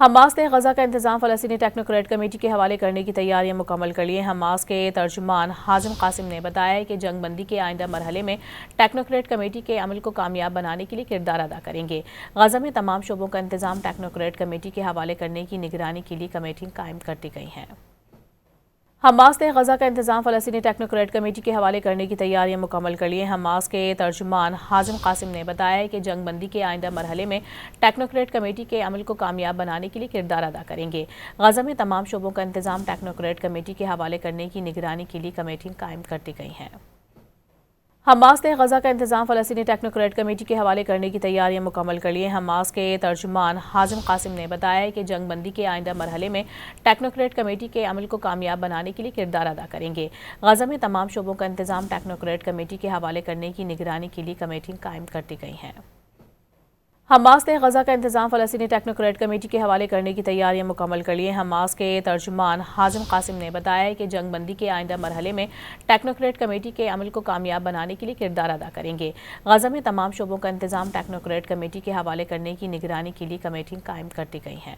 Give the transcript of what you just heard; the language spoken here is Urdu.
حماس نے غزہ کا انتظام فلسطینی ٹیکنوکریٹ کمیٹی کے حوالے کرنے کی تیاریاں مکمل کر لی ہیں۔ حماس کے ترجمان حازم قاسم نے بتایا کہ جنگ بندی کے آئندہ مرحلے میں ٹیکنوکریٹ کمیٹی کے عمل کو کامیاب بنانے کے لیے کردار ادا کریں گے۔ غزہ میں تمام شعبوں کا انتظام ٹیکنوکریٹ کمیٹی کے حوالے کرنے کی نگرانی کے لیے کمیٹیاں قائم کر دی گئی ہیں۔ حماس نے غزہ کا انتظام فلسطینی ٹیکنوکریٹ کمیٹی کے حوالے کرنے کی تیاریاں مکمل کر لی ہیں۔ حماس کے ترجمان حازم قاسم نے بتایا کہ جنگ بندی کے آئندہ مرحلے میں ٹیکنوکریٹ کمیٹی کے عمل کو کامیاب بنانے کے لیے کردار ادا کریں گے۔ غزہ میں تمام شعبوں کا انتظام ٹیکنوکریٹ کمیٹی کے حوالے کرنے کی نگرانی کے لیے کمیٹیاں قائم کر دی گئی ہیں۔ حماس نے غزہ کا انتظام فلسطینی ٹیکنوکریٹ کمیٹی کے حوالے کرنے کی تیاریاں مکمل کر لی ہیں۔ حماس کے ترجمان حازم قاسم نے بتایا کہ جنگ بندی کے آئندہ مرحلے میں ٹیکنوکریٹ کمیٹی کے عمل کو کامیاب بنانے کے لیے کردار ادا کریں گے۔ غزہ میں تمام شعبوں کا انتظام ٹیکنوکریٹ کمیٹی کے حوالے کرنے کی نگرانی کے لیے کمیٹیاں قائم کر دی گئی ہیں۔ حماس نے غزہ کا انتظام فلسطینی ٹیکنوکریٹ کمیٹی کے حوالے کرنے کی تیاریاں مکمل کر لی ہیں۔ حماس کے ترجمان حازم قاسم نے بتایا کہ جنگ بندی کے آئندہ مرحلے میں ٹیکنوکریٹ کمیٹی کے عمل کو کامیاب بنانے کے لیے کردار ادا کریں گے۔ غزہ میں تمام شعبوں کا انتظام ٹیکنوکریٹ کمیٹی کے حوالے کرنے کی نگرانی کے لیے کمیٹیاں قائم کر دی گئی ہیں۔